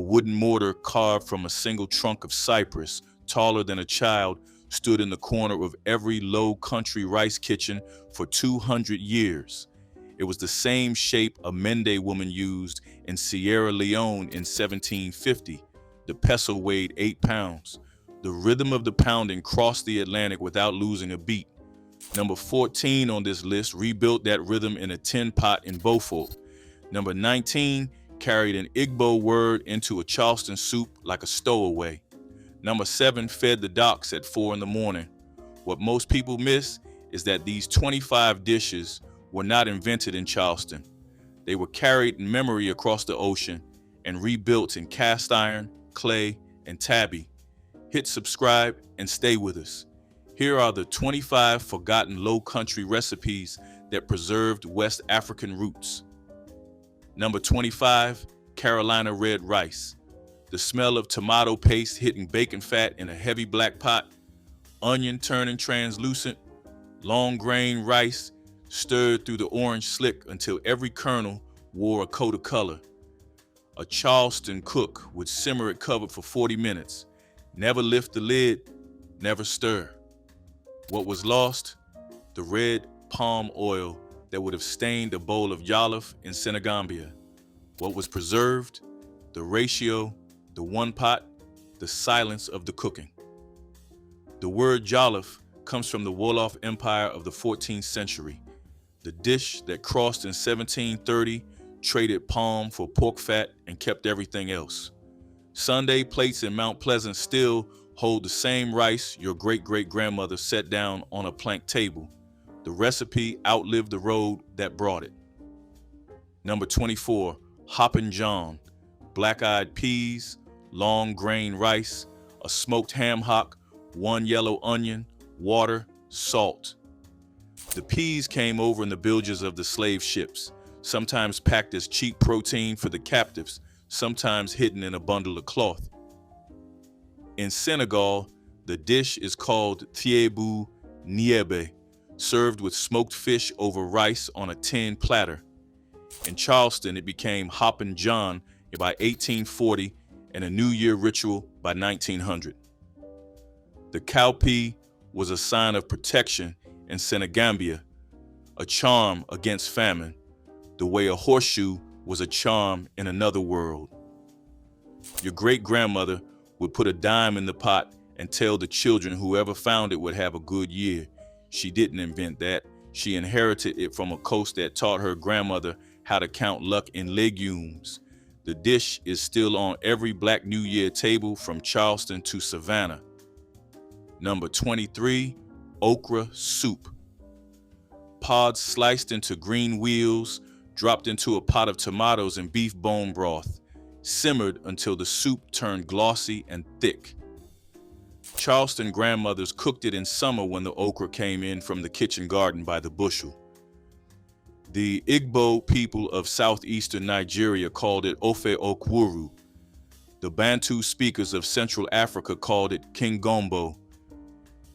wooden mortar carved from a single trunk of cypress, taller than a child, stood in the corner of every Lowcountry rice kitchen for 200 years. It was the same shape a Mende woman used in Sierra Leone in 1750. The pestle weighed 8 pounds. The rhythm of the pounding crossed the Atlantic without losing a beat. Number 14 on this list rebuilt that rhythm in a tin pot in Beaufort. Number 19 carried an Igbo word into a Charleston soup like a stowaway. Number 7 fed the docks at 4 in the morning. What most people miss is that these 25 dishes were not invented in Charleston. They were carried in memory across the ocean and rebuilt in cast iron, clay, and tabby. Hit subscribe and stay with us. Here are the 25 forgotten Lowcountry recipes that preserved West African roots. Number 25, Carolina red rice. The smell of tomato paste hitting bacon fat in a heavy black pot, onion turning translucent, long grain rice stirred through the orange slick until every kernel wore a coat of color. A Charleston cook would simmer it covered for 40 minutes. Never lift the lid, never stir. What was lost? The red palm oil that would have stained a bowl of jollof in Senegambia. What was preserved? The ratio, the one pot, the silence of the cooking. The word jollof comes from the Wolof Empire of the 14th century. The dish that crossed in 1730 traded palm for pork fat and kept everything else. Sunday plates in Mount Pleasant still hold the same rice your great-great-grandmother set down on a plank table. The recipe outlived the road that brought it. Number 24, Hoppin' John. Black-eyed peas, long grain rice, a smoked ham hock, 1 yellow onion, water, salt. The peas came over in the bilges of the slave ships, sometimes packed as cheap protein for the captives, sometimes hidden in a bundle of cloth. In Senegal, the dish is called thiebu niebe, served with smoked fish over rice on a tin platter. In Charleston, it became Hoppin' John by 1840 and a New Year ritual by 1900. The cowpea was a sign of protection in Senegambia, a charm against famine, the way a horseshoe was a charm in another world. Your great-grandmother would put a dime in the pot and tell the children whoever found it would have a good year. She didn't invent that. She inherited it from a coast that taught her grandmother how to count luck in legumes. The dish is still on every Black New Year table from Charleston to Savannah. Number 23, okra soup. Pods sliced into green wheels, dropped into a pot of tomatoes and beef bone broth, simmered until the soup turned glossy and thick. Charleston grandmothers cooked it in summer when the okra came in from the kitchen garden by the bushel. The Igbo people of southeastern Nigeria called it ofe okwuru. The Bantu speakers of Central Africa called it kingombo.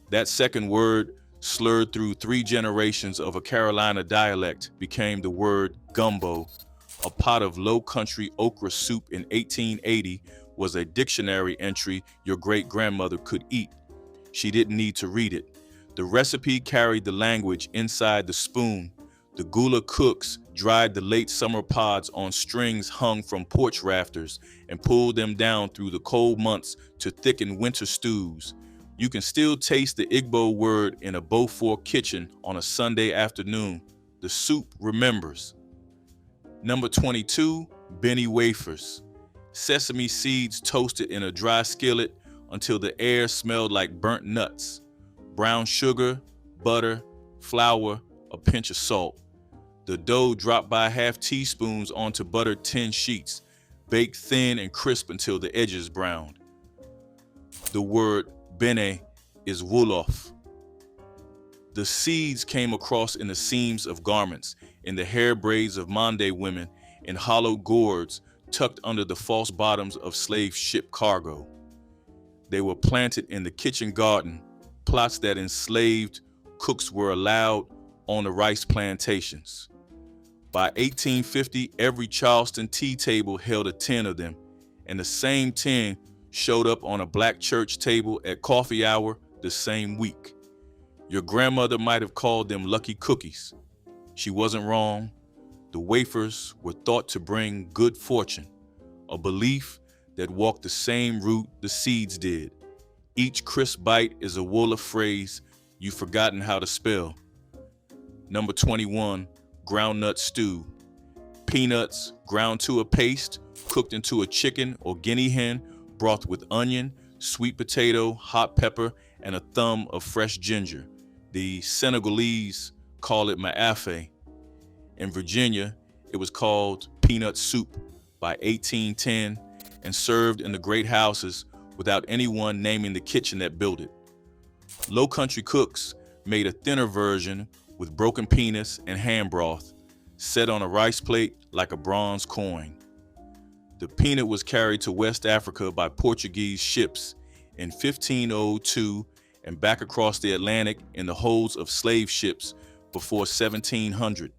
That second word, slurred through 3 generations of a Carolina dialect, became the word gumbo. A pot of Lowcountry okra soup in 1880 was a dictionary entry your great-grandmother could eat. She didn't need to read it. The recipe carried the language inside the spoon. The Gullah cooks dried the late summer pods on strings hung from porch rafters and pulled them down through the cold months to thicken winter stews. You can still taste the Igbo word in a Beaufort kitchen on a Sunday afternoon. The soup remembers. Number 22, Benny wafers. Sesame seeds toasted in a dry skillet until the air smelled like burnt nuts. Brown sugar, butter, flour, a pinch of salt. The dough dropped by half teaspoons onto buttered tin sheets, baked thin and crisp until the edges browned. The word bene is wolof. The seeds came across in the seams of garments, in the hair braids of Mande women, in hollow gourds tucked under the false bottoms of slave ship cargo. They were planted in the kitchen garden, plots that enslaved cooks were allowed on the rice plantations. By 1850, every Charleston tea table held a 10 of them, and the same 10 showed up on a black church table at coffee hour the same week. Your grandmother might have called them lucky cookies. She wasn't wrong. The wafers were thought to bring good fortune, a belief that walked the same route the seeds did. Each crisp bite is a Wolof phrase you've forgotten how to spell. Number 21, groundnut stew. Peanuts ground to a paste, cooked into a chicken or guinea hen broth with onion, sweet potato, hot pepper, and a thumb of fresh ginger. The Senegalese call it ma'afe. In Virginia, it was called peanut soup by 1810 and served in the great houses without anyone naming the kitchen that built it. Lowcountry cooks made a thinner version with broken peanuts and ham broth, set on a rice plate like a bronze coin. The peanut was carried to West Africa by Portuguese ships in 1502 and back across the Atlantic in the holds of slave ships before 1700.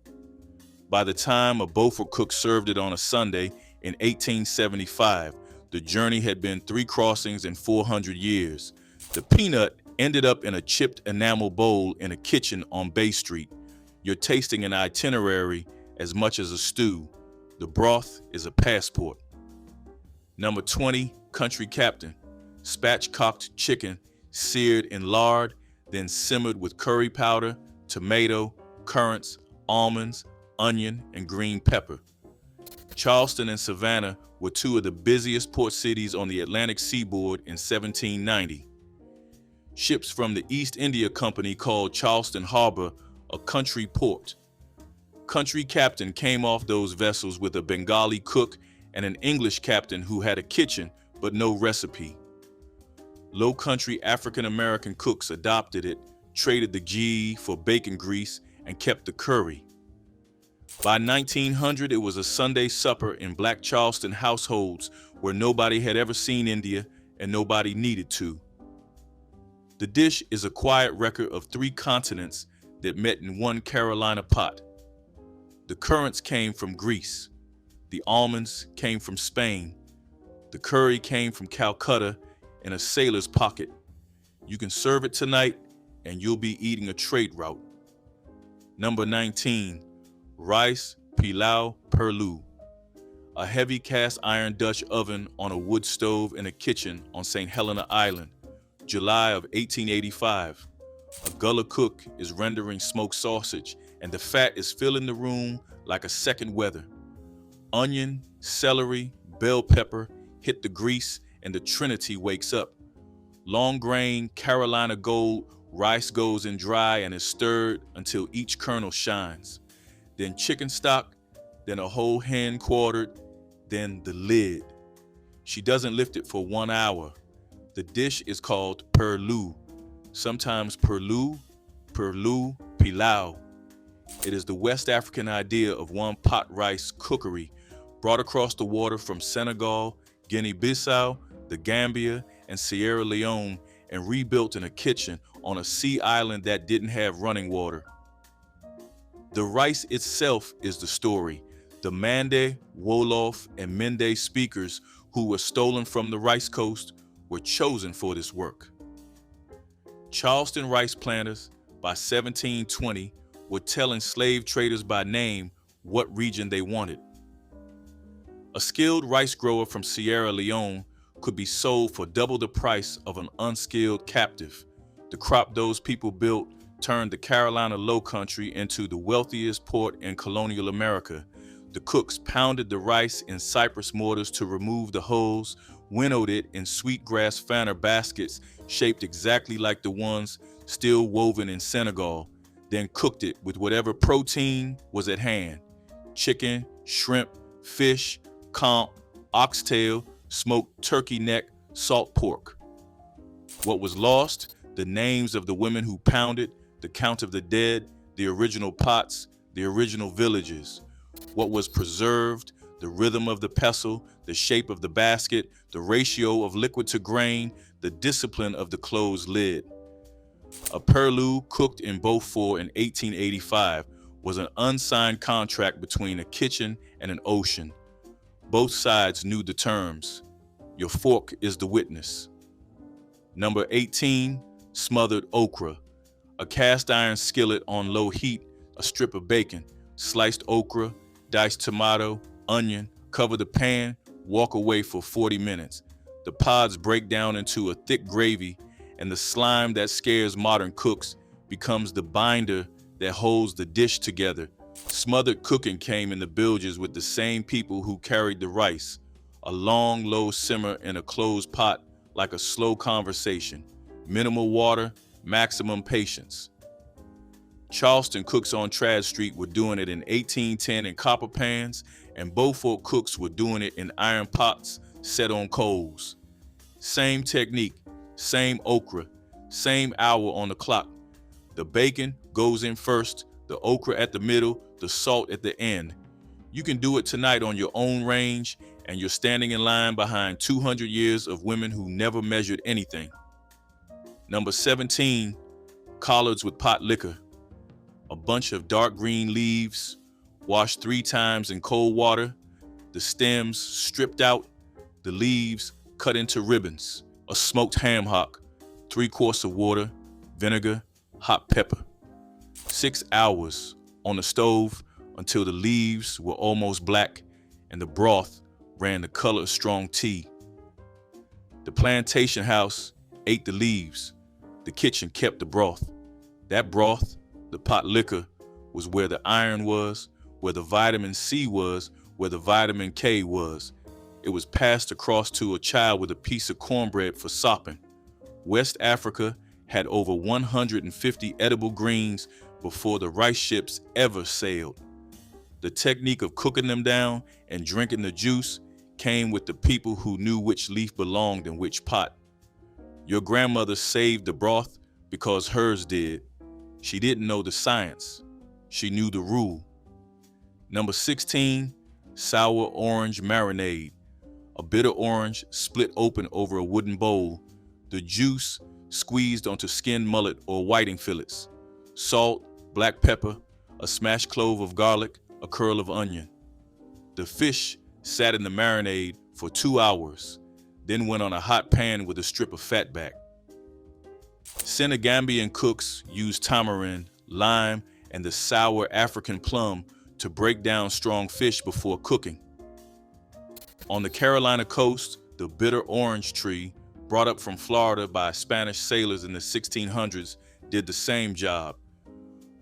By the time a Beaufort cook served it on a Sunday in 1875, the journey had been 3 crossings and 400 years. The peanut ended up in a chipped enamel bowl in a kitchen on Bay Street. You're tasting an itinerary as much as a stew. The broth is a passport. Number 20, country captain. Spatchcocked chicken, seared in lard, then simmered with curry powder, tomato, currants, almonds, onion, and green pepper. Charleston and Savannah were 2 of the busiest port cities on the Atlantic seaboard in 1790. Ships from the East India Company called Charleston Harbor a country port. Country captain came off those vessels with a Bengali cook and an English captain who had a kitchen but no recipe. Low-country African-American cooks adopted it, traded the ghee for bacon grease, and kept the curry. By 1900, it was a Sunday supper in black Charleston households where nobody had ever seen India and nobody needed to. The dish is a quiet record of 3 continents that met in one Carolina pot. The currants came from Greece. The almonds came from Spain. The curry came from Calcutta in a sailor's pocket. You can serve it tonight and you'll be eating a trade route. Number 19, rice pilau perlu. A heavy cast iron Dutch oven on a wood stove in a kitchen on St. Helena Island, July of 1885. A Gullah cook is rendering smoked sausage and the fat is filling the room like a second weather. Onion, celery, bell pepper hit the grease and the trinity wakes up. Long grain Carolina gold rice goes in dry and is stirred until each kernel shines. Then chicken stock, then a whole hen quartered, then the lid. She doesn't lift it for 1 hour. The dish is called perlu, sometimes perlu, pilau. It is the West African idea of one pot rice cookery brought across the water from Senegal, Guinea-Bissau, the Gambia, and Sierra Leone and rebuilt in a kitchen on a sea island that didn't have running water. The rice itself is the story. The Mande, Wolof, and Mende speakers who were stolen from the rice coast were chosen for this work. Charleston rice planters by 1720 were telling slave traders by name what region they wanted. A skilled rice grower from Sierra Leone could be sold for double the price of an unskilled captive. The crop those people built turned the Carolina Lowcountry into the wealthiest port in colonial America. The cooks pounded the rice in cypress mortars to remove the hulls, winnowed it in sweetgrass fanner baskets shaped exactly like the ones still woven in Senegal, then cooked it with whatever protein was at hand: chicken, shrimp, fish, comp, oxtail, smoked turkey neck, salt pork. What was lost? The names of the women who pounded, the count of the dead, the original pots, the original villages. What was preserved? The rhythm of the pestle, the shape of the basket, the ratio of liquid to grain, the discipline of the closed lid. A perlu cooked in Beaufort in 1885 was an unsigned contract between a kitchen and an ocean. Both sides knew the terms. Your fork is the witness. Number 18, smothered okra. A cast iron skillet on low heat, a strip of bacon, sliced okra, diced tomato, onion, cover the pan, walk away for 40 minutes. The pods break down into a thick gravy, and the slime that scares modern cooks becomes the binder that holds the dish together. Smothered cooking came in the bilges with the same people who carried the rice, a long, low simmer in a closed pot like a slow conversation. Minimal water, maximum patience. Charleston cooks on Trad Street were doing it in 1810 in copper pans, and Beaufort cooks were doing it in iron pots set on coals. Same technique, same okra, same hour on the clock. The bacon goes in first, the okra at the middle, the salt at the end. You can do it tonight on your own range, and you're standing in line behind 200 years of women who never measured anything. Number 17, collards with potlikker. A bunch of dark green leaves, washed 3 times in cold water, the stems stripped out, the leaves cut into ribbons. A smoked ham hock, 3 quarts of water, vinegar, hot pepper. 6 hours on the stove until the leaves were almost black and the broth ran the color of strong tea. The plantation house ate the leaves. The kitchen kept the broth. That broth, the potlikker, was where the iron was, where the vitamin C was, where the vitamin K was. It was passed across to a child with a piece of cornbread for sopping. West Africa had over 150 edible greens before the rice ships ever sailed. The technique of cooking them down and drinking the juice came with the people who knew which leaf belonged in which pot. Your grandmother saved the broth because hers did. She didn't know the science. She knew the rule. Number 16, sour orange marinade. A bitter orange split open over a wooden bowl. The juice squeezed onto skinned mullet or whiting fillets. Salt, black pepper, a smashed clove of garlic, a curl of onion. The fish sat in the marinade for 2 hours, then went on a hot pan with a strip of fatback. Senegambian cooks used tamarind, lime, and the sour African plum to break down strong fish before cooking. On the Carolina coast, the bitter orange tree, brought up from Florida by Spanish sailors in the 1600s, did the same job.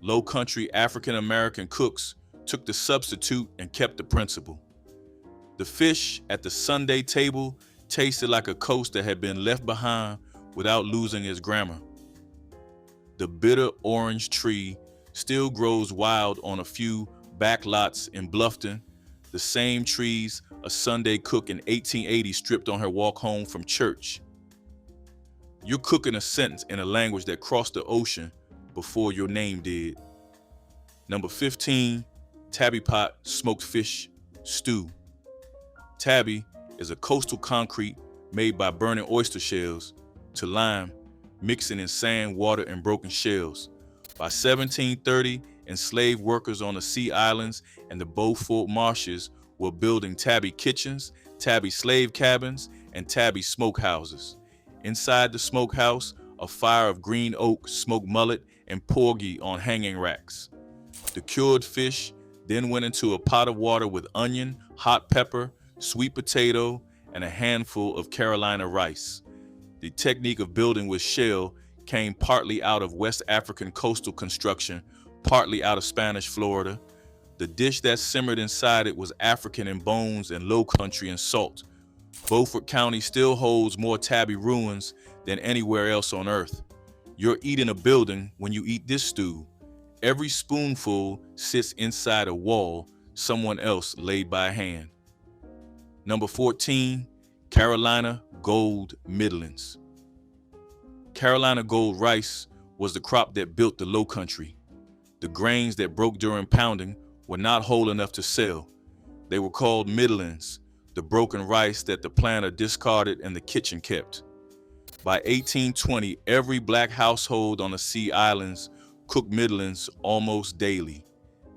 Lowcountry African American cooks took the substitute and kept the principle. The fish at the Sunday table tasted like a coast that had been left behind without losing its grammar. The bitter orange tree still grows wild on a few back lots in Bluffton, the same trees a Sunday cook in 1880 stripped on her walk home from church. You're cooking a sentence in a language that crossed the ocean before your name did. Number 15, tabby pot smoked fish stew. Tabby is a coastal concrete made by burning oyster shells to lime, mixing in sand, water, and broken shells. By 1730, enslaved workers on the Sea Islands and the Beaufort marshes were building tabby kitchens, tabby slave cabins, and tabby smokehouses. Inside the smokehouse, a fire of green oak, smoked mullet, and porgy on hanging racks. The cured fish then went into a pot of water with onion, hot pepper, sweet potato, and a handful of Carolina rice. The technique of building with shell came partly out of West African coastal construction, partly out of Spanish Florida. The dish that simmered inside it was African in bones and Lowcountry in salt. Beaufort County still holds more tabby ruins than anywhere else on earth. You're eating a building when you eat this stew. Every spoonful sits inside a wall someone else laid by hand. Number 14, Carolina Gold Middlings. Carolina Gold rice was the crop that built the Lowcountry. The grains that broke during pounding were not whole enough to sell. They were called middlings, the broken rice that the planter discarded and the kitchen kept. By 1820, every black household on the Sea Islands cooked middlings almost daily.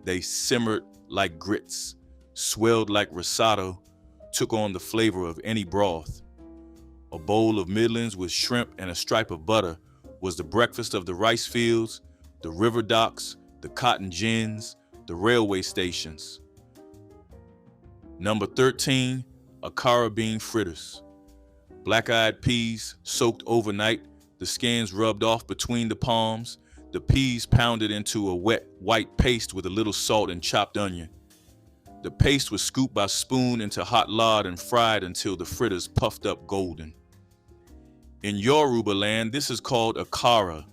They simmered like grits, swelled like risotto, took on the flavor of any broth. a bowl of middlings with shrimp and a stripe of butter, was the breakfast of the rice fields, the river docks, the cotton gins, the railway stations. Number 13, Okra bean fritters. Black-eyed peas soaked overnight, the skins rubbed off between the palms, the peas pounded into a wet white paste with a little salt and chopped onion. The paste was scooped by spoon into hot lard and fried until the fritters puffed up golden. In Yoruba land, this is called Okra.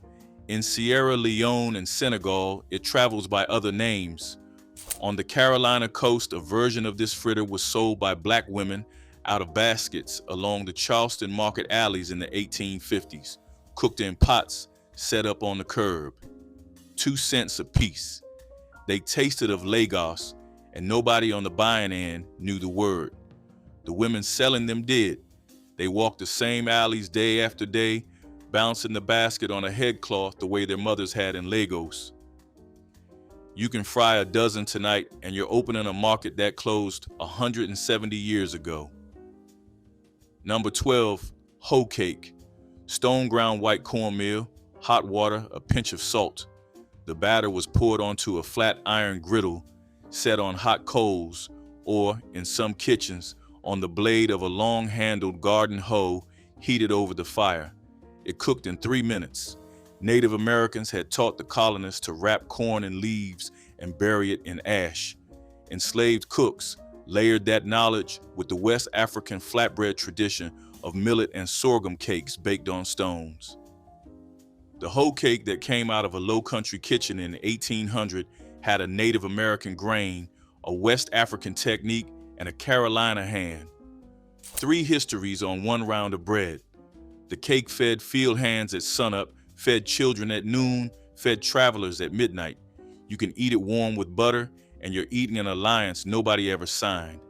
In Sierra Leone and Senegal, it travels by other names. On the Carolina coast, a version of this fritter was sold by black women out of baskets along the Charleston market alleys in the 1850s, cooked in pots set up on the curb. 2 cents a piece. They tasted of Lagos, and nobody on the buying end knew the word. The women selling them did. They walked the same alleys day after day, bouncing the basket on a headcloth the way their mothers had in Lagos. You can fry a dozen tonight, and you're opening a market that closed 170 years ago. Number 12, hoe cake. Stone ground white cornmeal, hot water, a pinch of salt. The batter was poured onto a flat iron griddle set on hot coals, or, in some kitchens, on the blade of a long-handled garden hoe heated over the fire. It cooked in 3 minutes. Native Americans had taught the colonists to wrap corn in leaves and bury it in ash. Enslaved cooks layered that knowledge with the West African flatbread tradition of millet and sorghum cakes baked on stones. The hoe cake that came out of a Lowcountry kitchen in 1800 had a Native American grain, a West African technique, and a Carolina hand. 3 histories on 1 round of bread. The cake fed field hands at sunup, fed children at noon, fed travelers at midnight. You can eat it warm with butter, and you're eating an alliance nobody ever signed.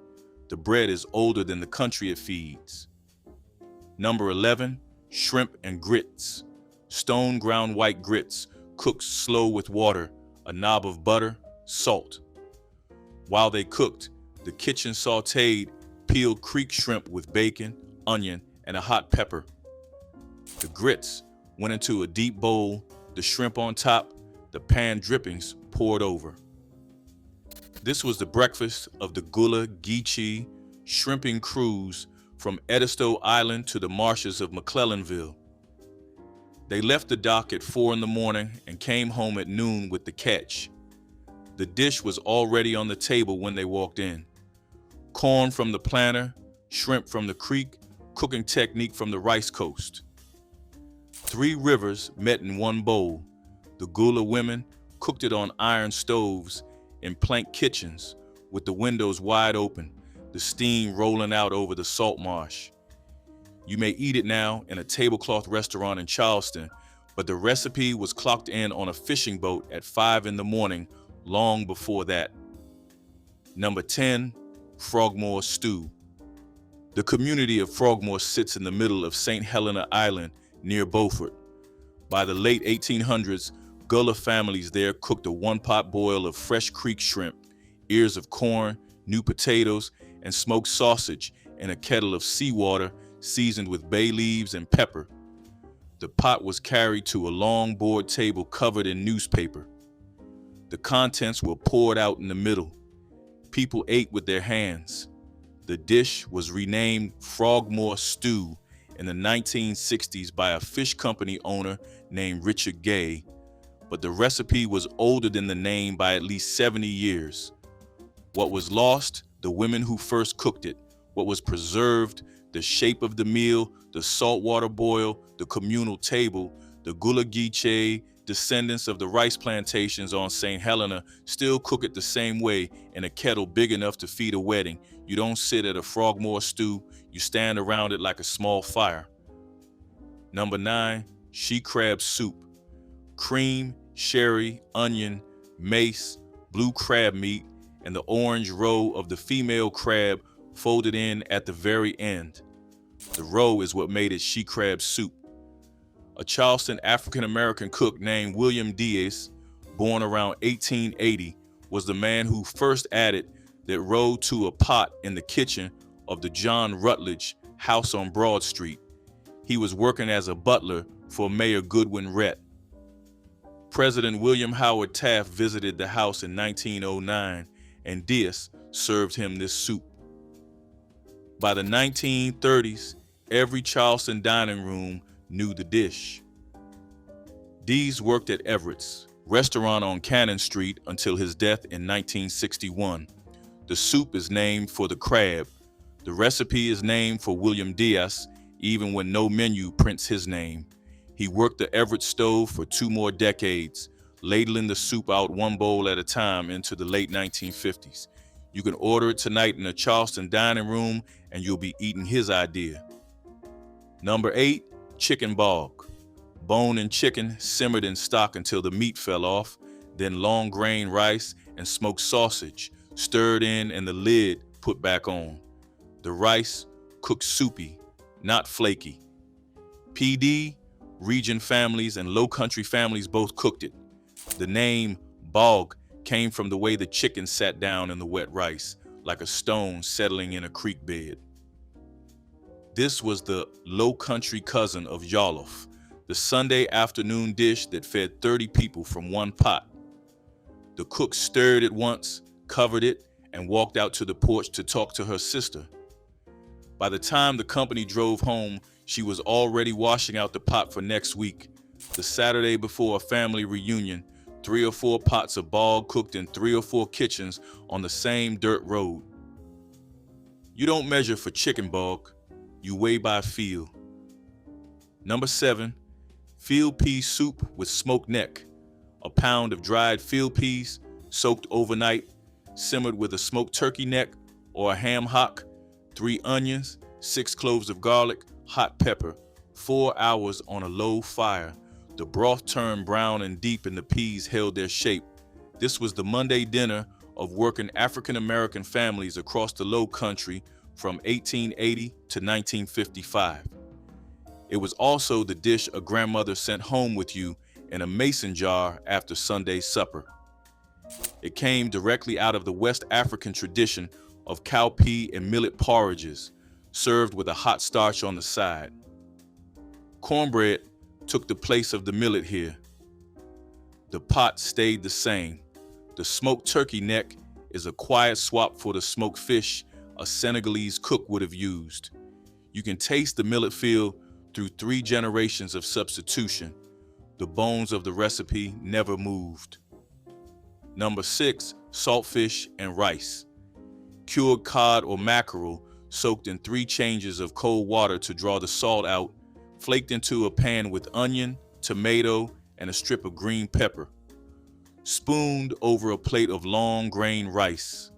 The bread is older than the country it feeds. Number 11, shrimp and grits. Stone ground white grits, cooked slow with water, a knob of butter, salt. While they cooked, the kitchen sauteed peeled creek shrimp with bacon, onion, and a hot pepper. The grits went into a deep bowl, the shrimp on top, the pan drippings poured over. This was the breakfast of the Gullah Geechee shrimping cruise from Edisto Island to the marshes of McClellanville. They left the dock at 4 in the morning and came home at noon with the catch. The dish was already on the table when they walked in. Corn from the planter, shrimp from the creek, cooking technique from the rice coast. 3 rivers met in one bowl. The Gullah women cooked it on iron stoves in plank kitchens with the windows wide open, the steam rolling out over the salt marsh. You may eat it now in a tablecloth restaurant in Charleston, but the recipe was clocked in on a fishing boat at 5 in the morning long before that. Number 10, Frogmore stew. The community of Frogmore sits in the middle of St. Helena Island near Beaufort. By the late 1800s, Gullah families there cooked a 1-pot boil of fresh creek shrimp, ears of corn, new potatoes, and smoked sausage in a kettle of seawater seasoned with bay leaves and pepper. The pot was carried to a long board table covered in newspaper. The contents were poured out in the middle. People ate with their hands. The dish was renamed Frogmore stew in the 1960s by a fish company owner named Richard Gay, but the recipe was older than the name by at least 70 years. What was lost? The women who first cooked it. What was preserved? The shape of the meal, the saltwater boil, the communal table. The Gullah Geechee, descendants of the rice plantations on St. Helena, still cook it the same way in a kettle big enough to feed a wedding. You don't sit at a Frogmore stew, you stand around it like a small fire. Number 9, she crab soup. Cream, sherry, onion, mace, blue crab meat, and the orange roe of the female crab folded in at the very end. The roe is what made it she crab soup. A Charleston African-American cook named William Diaz, born around 1880, was the man who first added that roe to a pot in the kitchen of the John Rutledge house on Broad Street. He was working as a butler for Mayor Goodwin Rhett. President William Howard Taft visited the house in 1909, and Diaz served him this soup. By the 1930s, every Charleston dining room knew the dish. Dees worked at Everett's restaurant on Cannon Street until his death in 1961. The soup is named for the crab. The recipe is named for William Diaz, even when no menu prints his name. He worked the Everett stove for 2 more decades, ladling the soup out one bowl at a time into the late 1950s. You can order it tonight in a Charleston dining room and you'll be eating his idea. Number 8, chicken bog. Bone and chicken simmered in stock until the meat fell off, then long grain rice and smoked sausage stirred in and the lid put back on. The rice cooked soupy, not flaky. PD, region families, and Lowcountry families both cooked it. The name bog came from the way the chicken sat down in the wet rice, like a stone settling in a creek bed. This was the Lowcountry cousin of jollof, the Sunday afternoon dish that fed 30 people from one pot. The cook stirred it once, covered it, and walked out to the porch to talk to her sister. By the time the company drove home, she was already washing out the pot for next week. The Saturday before a family reunion, 3 or 4 pots of bog cooked in 3 or 4 kitchens on the same dirt road. You don't measure for chicken bog, you weigh by feel. Number 7, field pea soup with smoked neck. A pound of dried field peas, soaked overnight, simmered with a smoked turkey neck or a ham hock, 3 onions, 6 cloves of garlic, hot pepper, 4 hours on a low fire. The broth turned brown and deep and the peas held their shape. This was the Monday dinner of working African-American families across the Lowcountry from 1880 to 1955. It was also the dish a grandmother sent home with you in a mason jar after Sunday supper. It came directly out of the West African tradition of cowpea and millet porridges, served with a hot starch on the side. Cornbread took the place of the millet here. The pot stayed the same. The smoked turkey neck is a quiet swap for the smoked fish a Senegalese cook would have used. You can taste the millet feel through 3 generations of substitution. The bones of the recipe never moved. Number 6, saltfish and rice. Cured cod or mackerel soaked in 3 changes of cold water to draw the salt out, flaked into a pan with onion, tomato, and a strip of green pepper. Spooned over a plate of long grain rice.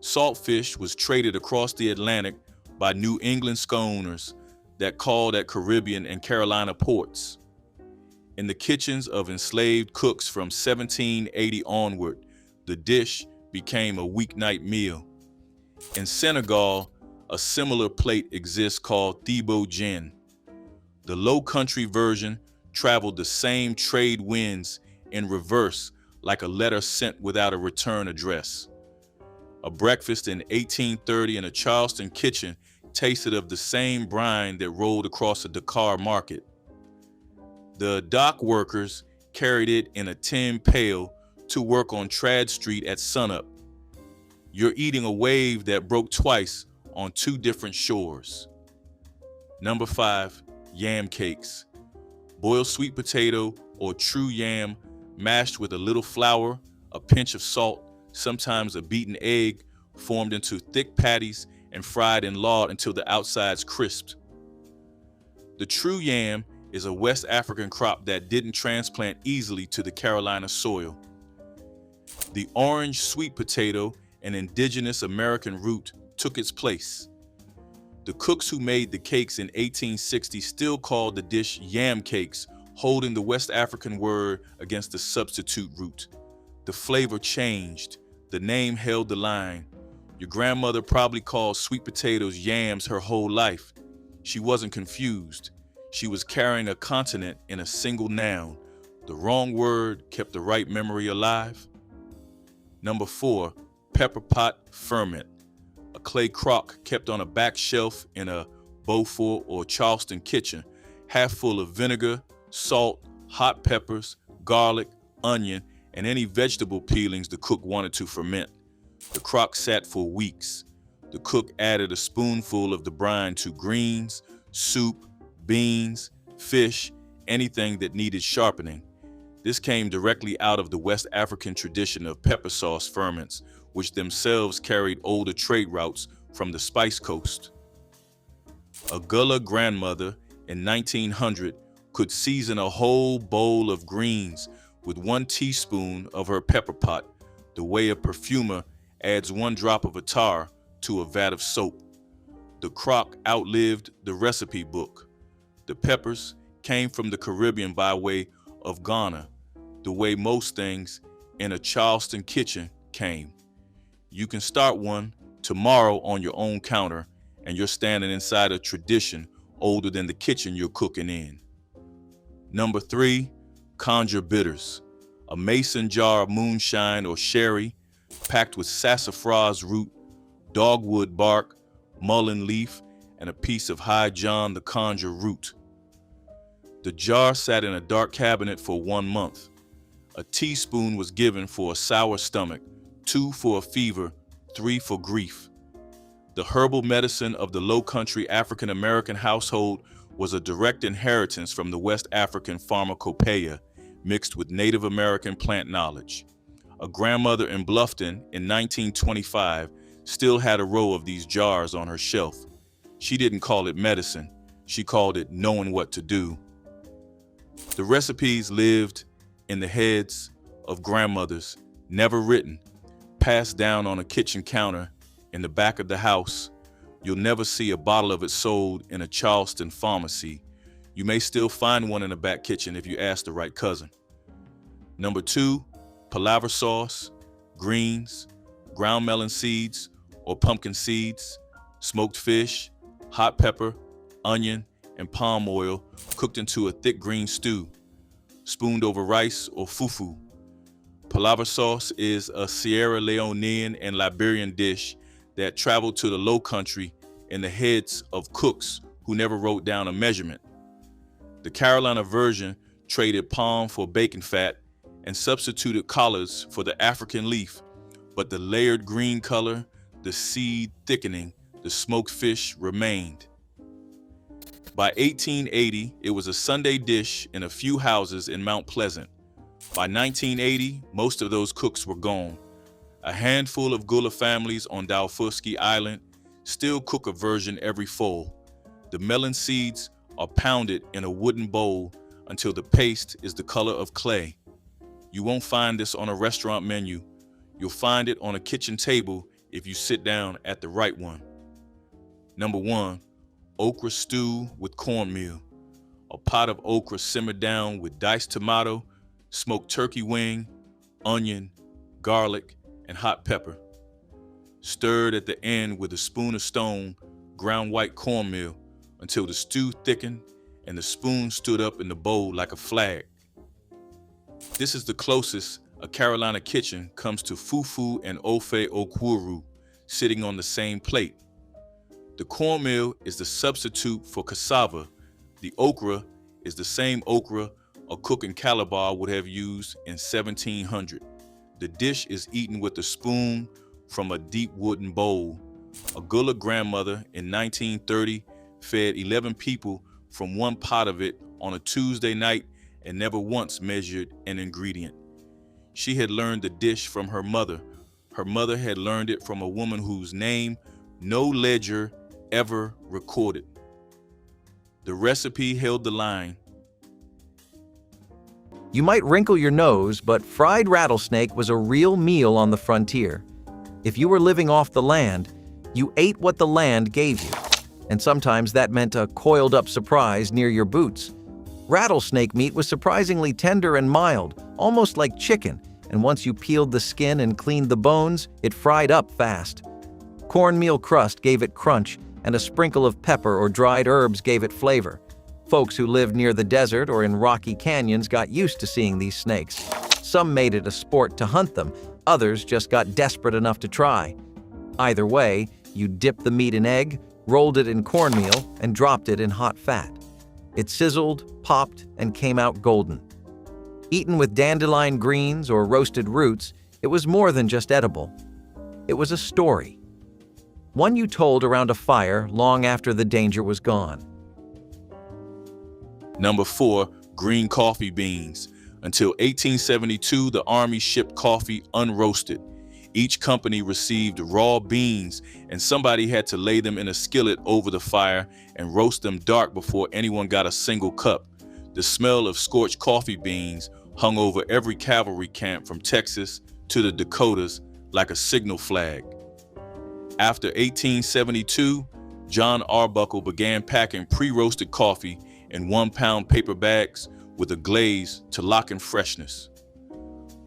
Saltfish was traded across the Atlantic by New England schooners that called at Caribbean and Carolina ports. In the kitchens of enslaved cooks from 1780 onward, the dish became a weeknight meal. In Senegal, a similar plate exists called thibo gin. The Lowcountry version traveled the same trade winds in reverse, like a letter sent without a return address. A breakfast in 1830 in a Charleston kitchen tasted of the same brine that rolled across a Dakar market. The dock workers carried it in a tin pail to work on Trad Street at sunup. You're eating a wave that broke twice on 2 different shores. Number 5, yam cakes. Boiled sweet potato or true yam mashed with a little flour, a pinch of salt, sometimes a beaten egg, formed into thick patties and fried in lard until the outside's crisped. The true yam is a West African crop that didn't transplant easily to the Carolina soil. The orange sweet potato, an indigenous American root, took its place. The cooks who made the cakes in 1860 still called the dish yam cakes, holding the West African word against the substitute root. The flavor changed. The name held the line. Your grandmother probably called sweet potatoes yams her whole life. She wasn't confused. She was carrying a continent in a single noun. The wrong word kept the right memory alive. Number 4, pepper pot ferment. A clay crock kept on a back shelf in a Beaufort, or Charleston kitchen, half full of vinegar, salt, hot peppers, garlic, onion, and any vegetable peelings the cook wanted to ferment. The crock sat for weeks. The cook added a spoonful of the brine to greens, soup, beans, fish, anything that needed sharpening. This came directly out of the West African tradition of pepper sauce ferments, which themselves carried older trade routes from the Spice Coast. A Gullah grandmother in 1900 could season a whole bowl of greens with 1 teaspoon of her pepper pot, the way a perfumer adds 1 drop of attar to a vat of soap. The crock outlived the recipe book. The peppers came from the Caribbean by way of Ghana, the way most things in a Charleston kitchen came. You can start one tomorrow on your own counter, and you're standing inside a tradition older than the kitchen you're cooking in. Number 3, conjure bitters. A mason jar of moonshine or sherry packed with sassafras root, dogwood bark, mullein leaf, and a piece of high John the conjure root. The jar sat in a dark cabinet for 1 month. A teaspoon was given for a sour stomach, 2 for a fever, 3 for grief. The herbal medicine of the Lowcountry African American household was a direct inheritance from the West African pharmacopoeia mixed with Native American plant knowledge. A grandmother in Bluffton in 1925 still had a row of these jars on her shelf. She didn't call it medicine, she called it knowing what to do. The recipes lived in the heads of grandmothers, never written, passed down on a kitchen counter in the back of the house. You'll never see a bottle of it sold in a Charleston pharmacy. You may still find one in the back kitchen if you ask the right cousin. Number 2, palaver sauce, greens, ground melon seeds or pumpkin seeds, smoked fish, hot pepper, onion, and palm oil cooked into a thick green stew, spooned over rice or fufu. Palaver sauce is a Sierra Leonean and Liberian dish that traveled to the Lowcountry in the heads of cooks who never wrote down a measurement. The Carolina version traded palm for bacon fat and substituted collards for the African leaf, but the layered green color, the seed thickening, the smoked fish remained. By 1880, it was a Sunday dish in a few houses in Mount Pleasant. By 1980, most of those cooks were gone. A handful of Gullah families on Dalfuski Island still cook a version every fall. The melon seeds are pounded in a wooden bowl until the paste is the color of clay. You won't find this on a restaurant menu. You'll find it on a kitchen table if you sit down at the right one. Number 1, okra stew with cornmeal. A pot of okra simmered down with diced tomato, smoked turkey wing, onion, garlic, and hot pepper. Stirred at the end with a spoon of stone, ground white cornmeal until the stew thickened and the spoon stood up in the bowl like a flag. This is the closest a Carolina kitchen comes to fufu and ofe okwuru sitting on the same plate. The cornmeal is the substitute for cassava. The okra is the same okra a cook in Calabar would have used in 1700. The dish is eaten with a spoon from a deep wooden bowl. A Gullah grandmother in 1930 fed 11 people from one pot of it on a Tuesday night and never once measured an ingredient. She had learned the dish from her mother. Her mother had learned it from a woman whose name no ledger ever recorded. The recipe held the line. You might wrinkle your nose, but fried rattlesnake was a real meal on the frontier. If you were living off the land, you ate what the land gave you. And sometimes that meant a coiled-up surprise near your boots. Rattlesnake meat was surprisingly tender and mild, almost like chicken, and once you peeled the skin and cleaned the bones, it fried up fast. Cornmeal crust gave it crunch, and a sprinkle of pepper or dried herbs gave it flavor. Folks who lived near the desert or in rocky canyons got used to seeing these snakes. Some made it a sport to hunt them, others just got desperate enough to try. Either way, you dip the meat in egg, rolled it in cornmeal, and dropped it in hot fat. It sizzled, popped, and came out golden. Eaten with dandelion greens or roasted roots, it was more than just edible. It was a story. One you told around a fire long after the danger was gone. Number 4, green coffee beans. Until 1872, the Army shipped coffee unroasted. Each company received raw beans, and somebody had to lay them in a skillet over the fire and roast them dark before anyone got a single cup. The smell of scorched coffee beans hung over every cavalry camp from Texas to the Dakotas like a signal flag. After 1872, John Arbuckle began packing pre-roasted coffee in 1-pound paper bags with a glaze to lock in freshness.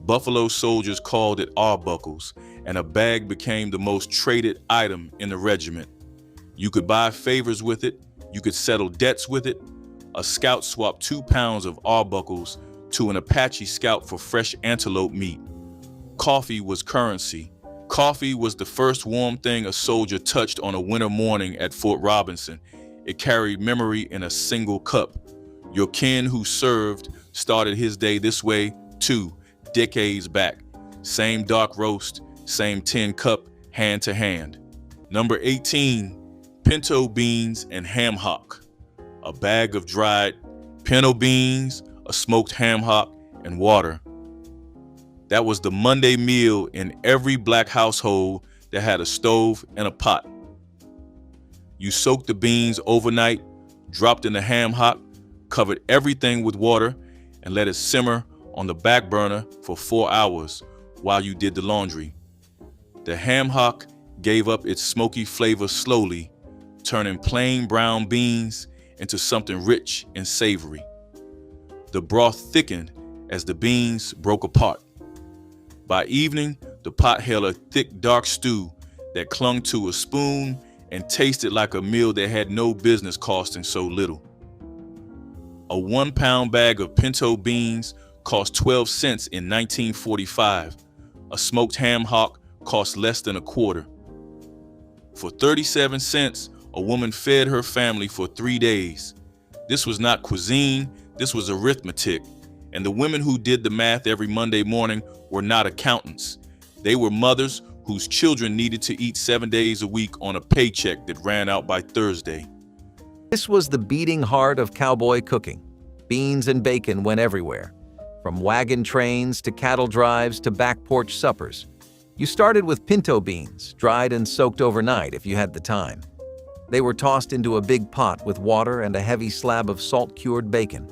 Buffalo soldiers called it Arbuckles, and a bag became the most traded item in the regiment. You could buy favors with it, you could settle debts with it. A scout swapped 2 pounds of Arbuckles to an Apache scout for fresh antelope meat. Coffee was currency. Coffee was the first warm thing a soldier touched on a winter morning at Fort Robinson. It carried memory in a single cup. Your kin who served started his day this way too, decades back. Same dark roast, same tin cup, hand to hand. Number 18, pinto beans and ham hock. A bag of dried pinto beans, a smoked ham hock, and water. That was the Monday meal in every black household that had a stove and a pot. You soaked the beans overnight, dropped in the ham hock, covered everything with water, and let it simmer on the back burner for 4 hours while you did the laundry. The ham hock gave up its smoky flavor slowly, turning plain brown beans into something rich and savory. The broth thickened as the beans broke apart. By evening, the pot held a thick, dark stew that clung to a spoon and tasted like a meal that had no business costing so little. A 1-pound bag of pinto beans cost 12 cents in 1945. A smoked ham hock cost less than a quarter. For 37 cents, a woman fed her family for 3 days. This was not cuisine, this was arithmetic. And the women who did the math every Monday morning were not accountants. They were mothers whose children needed to eat 7 days a week on a paycheck that ran out by Thursday. This was the beating heart of cowboy cooking. Beans and bacon went everywhere, from wagon trains to cattle drives to back porch suppers. You started with pinto beans, dried and soaked overnight if you had the time. They were tossed into a big pot with water and a heavy slab of salt-cured bacon.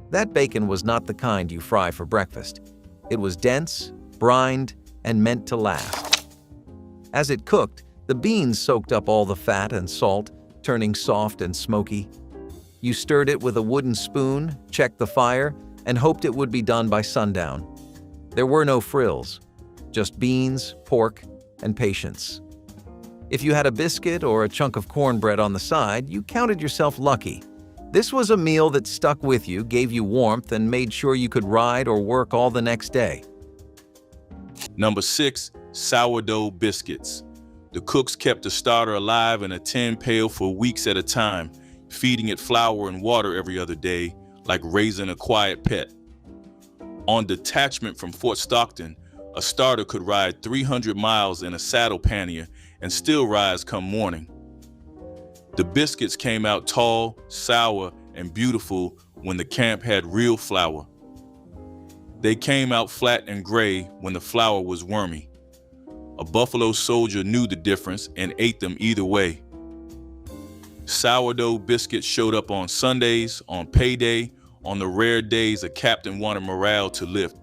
That bacon was not the kind you fry for breakfast. It was dense, brined, and meant to last. As it cooked, the beans soaked up all the fat and salt, turning soft and smoky. You stirred it with a wooden spoon, checked the fire, and hoped it would be done by sundown. There were no frills, just beans, pork, and patience. If you had a biscuit or a chunk of cornbread on the side, you counted yourself lucky. This was a meal that stuck with you, gave you warmth, and made sure you could ride or work all the next day. Number 6, sourdough biscuits. The cooks kept the starter alive in a tin pail for weeks at a time, feeding it flour and water every other day, like raising a quiet pet. On detachment from Fort Stockton, a starter could ride 300 miles in a saddle pannier and still rise come morning. The biscuits came out tall, sour, and beautiful when the camp had real flour. They came out flat and gray when the flour was wormy. A buffalo soldier knew the difference and ate them either way. Sourdough biscuits showed up on Sundays, on payday, on the rare days a captain wanted morale to lift.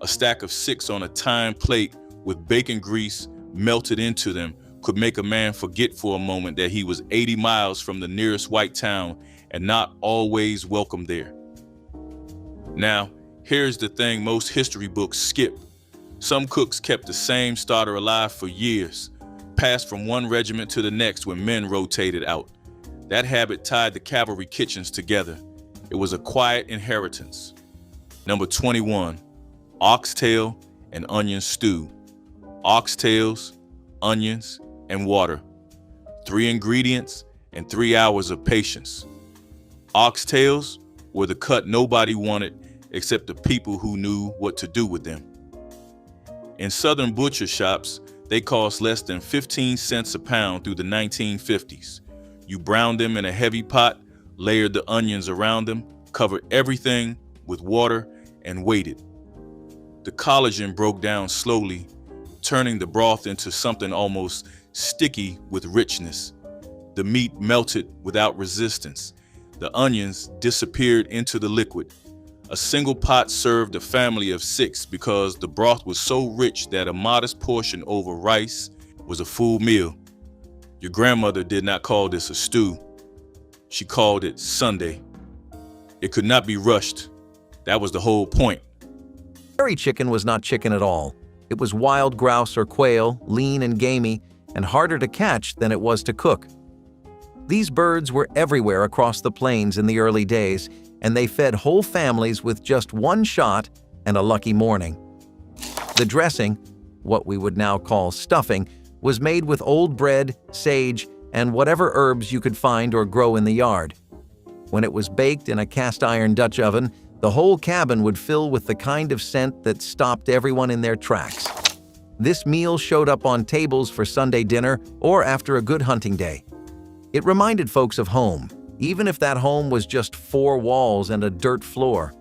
A stack of 6 on a tin plate with bacon grease melted into them could make a man forget for a moment that he was 80 miles from the nearest white town and not always welcome there. Now, here's the thing most history books skip. Some cooks kept the same starter alive for years, passed from one regiment to the next when men rotated out. That habit tied the cavalry kitchens together. It was a quiet inheritance. Number 21, oxtail and onion stew. Oxtails, onions, and water. 3 ingredients, and 3 hours of patience. Oxtails were the cut nobody wanted except the people who knew what to do with them. In southern butcher shops, they cost less than 15 cents a pound through the 1950s. You browned them in a heavy pot, layered the onions around them, covered everything with water, and waited. The collagen broke down slowly, turning the broth into something almost sticky with richness. The meat melted without resistance. The onions disappeared into the liquid. A single pot served a family of 6 because the broth was so rich that a modest portion over rice was a full meal. Your grandmother did not call this a stew. She called it Sunday. It could not be rushed. That was the whole point. Prairie chicken was not chicken at all. It was wild grouse or quail, lean and gamey, and harder to catch than it was to cook. These birds were everywhere across the plains in the early days, and they fed whole families with just one shot and a lucky morning. The dressing, what we would now call stuffing, was made with old bread, sage, and whatever herbs you could find or grow in the yard. When it was baked in a cast-iron Dutch oven, the whole cabin would fill with the kind of scent that stopped everyone in their tracks. This meal showed up on tables for Sunday dinner or after a good hunting day. It reminded folks of home, even if that home was just 4 walls and a dirt floor.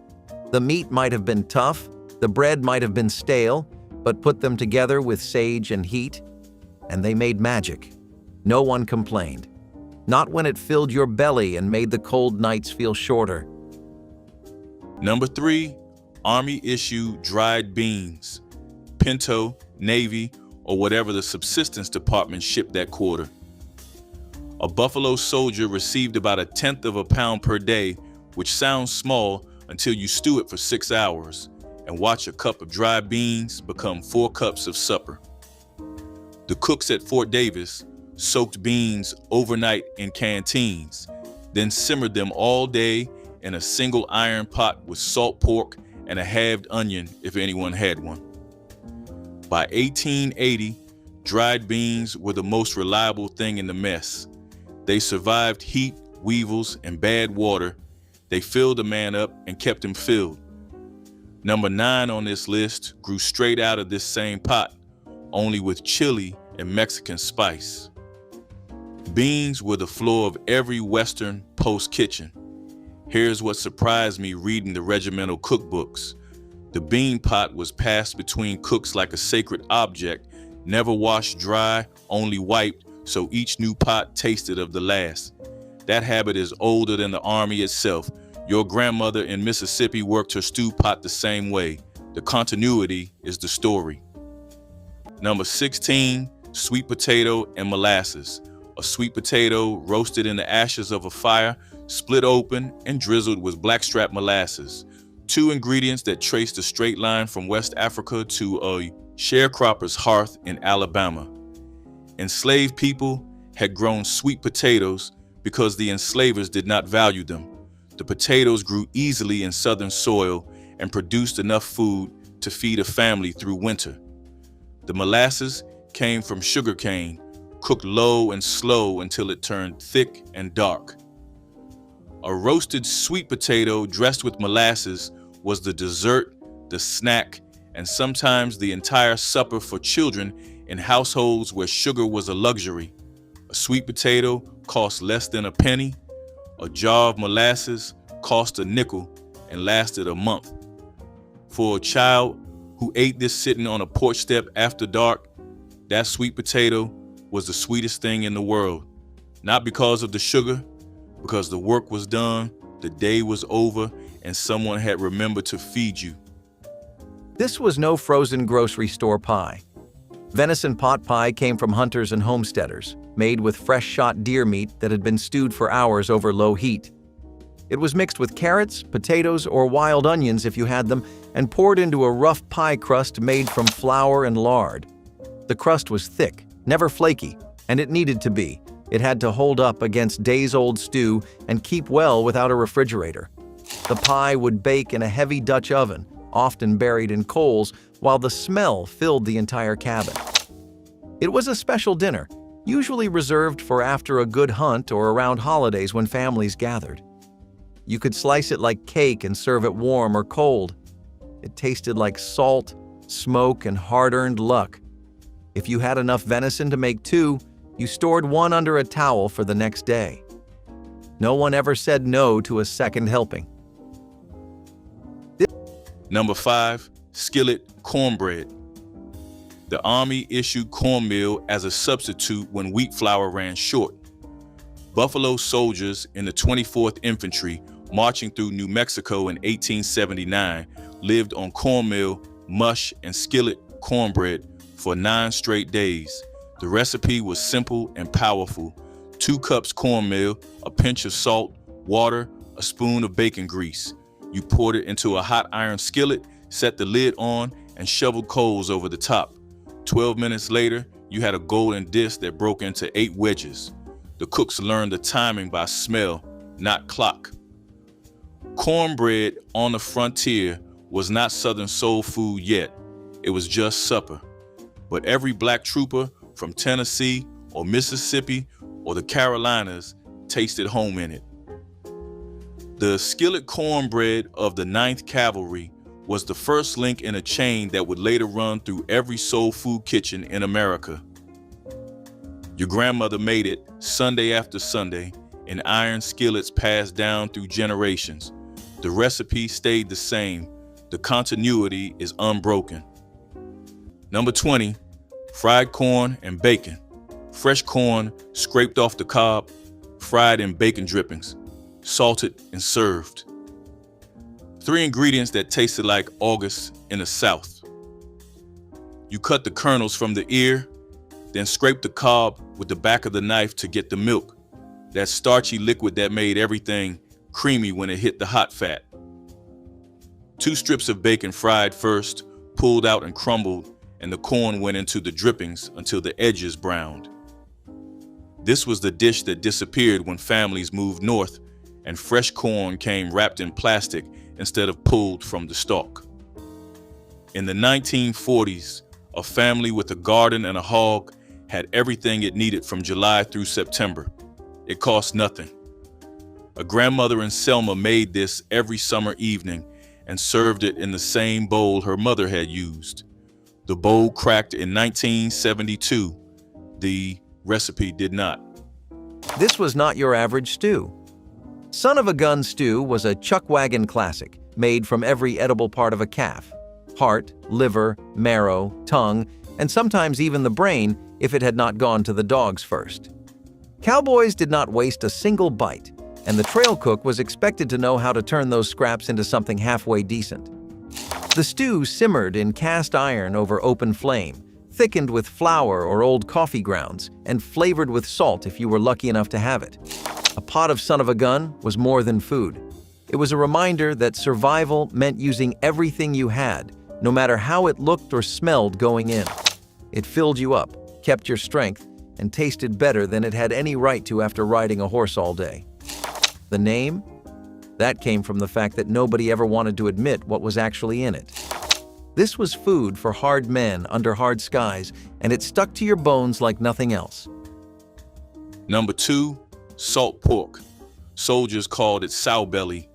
The meat might have been tough, the bread might have been stale, but put them together with sage and heat, and they made magic. No one complained. Not when it filled your belly and made the cold nights feel shorter. Number 3, Army-issue dried beans. Pinto, Navy, or whatever the subsistence department shipped that quarter. A Buffalo soldier received about 1/10 of a pound per day, which sounds small until you stew it for 6 hours and watch a cup of dry beans become 4 cups of supper. The cooks at Fort Davis soaked beans overnight in canteens, then simmered them all day in a single iron pot with salt pork and a halved onion if anyone had one. By 1880, dried beans were the most reliable thing in the mess. They survived heat, weevils, and bad water. They filled a man up and kept him filled. Number 9 on this list grew straight out of this same pot, only with chili and Mexican spice. Beans were the floor of every Western post kitchen. Here's what surprised me reading the regimental cookbooks. The bean pot was passed between cooks like a sacred object, never washed dry, only wiped, so each new pot tasted of the last. That habit is older than the Army itself. Your grandmother in Mississippi worked her stew pot the same way. The continuity is the story. Number 16, sweet potato and molasses. A sweet potato roasted in the ashes of a fire, split open and drizzled with blackstrap molasses. 2 ingredients that trace the straight line from West Africa to a sharecropper's hearth in Alabama. Enslaved people had grown sweet potatoes because the enslavers did not value them. The potatoes grew easily in southern soil and produced enough food to feed a family through winter. The molasses came from sugarcane, cooked low and slow until it turned thick and dark. A roasted sweet potato dressed with molasses was the dessert, the snack, and sometimes the entire supper for children in households where sugar was a luxury. A sweet potato cost less than a penny. A jar of molasses cost a nickel and lasted a month. For a child who ate this sitting on a porch step after dark, that sweet potato was the sweetest thing in the world. Not because of the sugar, because the work was done, the day was over, and someone had remembered to feed you. This was no frozen grocery store pie. Venison pot pie came from hunters and homesteaders, made with fresh shot deer meat that had been stewed for hours over low heat. It was mixed with carrots, potatoes, or wild onions if you had them, and poured into a rough pie crust made from flour and lard. The crust was thick, never flaky, and it needed to be. It had to hold up against days-old stew and keep well without a refrigerator. The pie would bake in a heavy Dutch oven, often buried in coals, while the smell filled the entire cabin. It was a special dinner. usually reserved for after a good hunt or around holidays when families gathered. You could slice it like cake and serve it warm or cold. It tasted like salt, smoke, and hard-earned luck. If you had enough venison to make two, you stored one under a towel for the next day. No one ever said no to a second helping. Number 5, skillet cornbread. The Army issued cornmeal as a substitute when wheat flour ran short. Buffalo soldiers in the 24th Infantry marching through New Mexico in 1879 lived on cornmeal, mush, and skillet cornbread for 9 straight days. The recipe was simple and powerful. 2 cups cornmeal, a pinch of salt, water, a spoon of bacon grease. You poured it into a hot iron skillet, set the lid on, and shoveled coals over the top. 12 minutes later, you had a golden dish that broke into 8 wedges. The cooks learned the timing by smell, not clock. Cornbread on the frontier was not Southern soul food yet. It was just supper. But every black trooper from Tennessee or Mississippi or the Carolinas tasted home in it. The skillet cornbread of the 9th Cavalry was the first link in a chain that would later run through every soul food kitchen in America. Your grandmother made it Sunday after Sunday in iron skillets passed down through generations. The recipe stayed the same. The continuity is unbroken. Number 20, fried corn and bacon. Fresh corn scraped off the cob, fried in bacon drippings, salted and served. 3 ingredients that tasted like August in the South. You cut the kernels from the ear, then scrape the cob with the back of the knife to get the milk, that starchy liquid that made everything creamy when it hit the hot fat. 2 strips of bacon fried first, pulled out and crumbled, and the corn went into the drippings until the edges browned. This was the dish that disappeared when families moved north and fresh corn came wrapped in plastic instead of pulled from the stalk. In the 1940s, a family with a garden and a hog had everything it needed from July through September. It cost nothing. A grandmother in Selma made this every summer evening and served it in the same bowl her mother had used. The bowl cracked in 1972. The recipe did not. This was not your average stew. Son of a Gun stew was a chuckwagon classic, made from every edible part of a calf: heart, liver, marrow, tongue, and sometimes even the brain if it had not gone to the dogs first. Cowboys did not waste a single bite, and the trail cook was expected to know how to turn those scraps into something halfway decent. The stew simmered in cast iron over open flame, thickened with flour or old coffee grounds, and flavored with salt if you were lucky enough to have it. A pot of Son of a Gun was more than food. It was a reminder that survival meant using everything you had, no matter how it looked or smelled going in. It filled you up, kept your strength, and tasted better than it had any right to after riding a horse all day. The name? That came from the fact that nobody ever wanted to admit what was actually in it. This was food for hard men under hard skies, and it stuck to your bones like nothing else. Number 2, salt pork. Soldiers called it sow belly.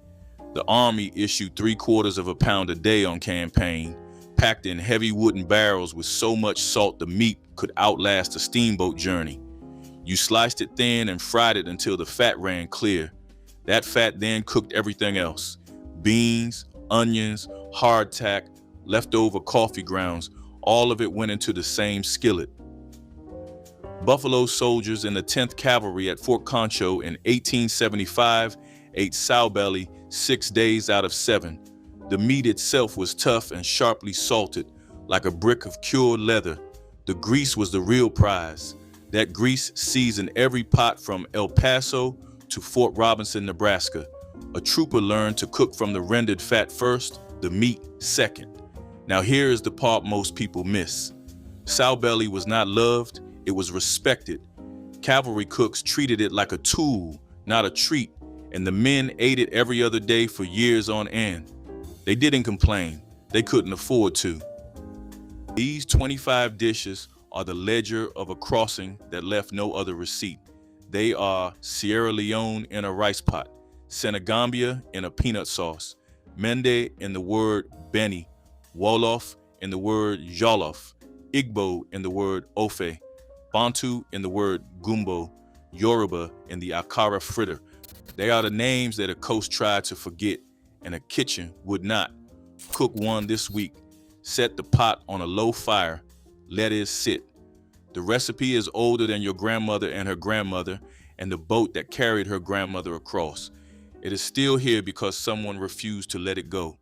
The Army issued 3/4 of a pound a day on campaign, packed in heavy wooden barrels with so much salt the meat could outlast a steamboat journey. You sliced it thin and fried it until the fat ran clear. That fat then cooked everything else: beans, onions, hardtack, leftover coffee grounds. All of it went into the same skillet. Buffalo soldiers in the 10th Cavalry at Fort Concho in 1875 ate sow belly 6 days out of 7. The meat itself was tough and sharply salted, like a brick of cured leather. The grease was the real prize. That grease seasoned every pot from El Paso to Fort Robinson, Nebraska. A trooper learned to cook from the rendered fat first, the meat second. Now here is the part most people miss. Sow belly was not loved, it was respected. Cavalry cooks treated it like a tool, not a treat, and the men ate it every other day for years on end. They didn't complain, they couldn't afford to. These 25 dishes are the ledger of a crossing that left no other receipt. They are Sierra Leone in a rice pot, Senegambia in a peanut sauce, Mende in the word Beni, Wolof in the word Jollof, Igbo in the word Ofe, Bantu in the word Gumbo, Yoruba in the Akara fritter. They are the names that a coast tried to forget and a kitchen would not. Cook one this week. Set the pot on a low fire. Let it sit. The recipe is older than your grandmother and her grandmother and the boat that carried her grandmother across. It is still here because someone refused to let it go.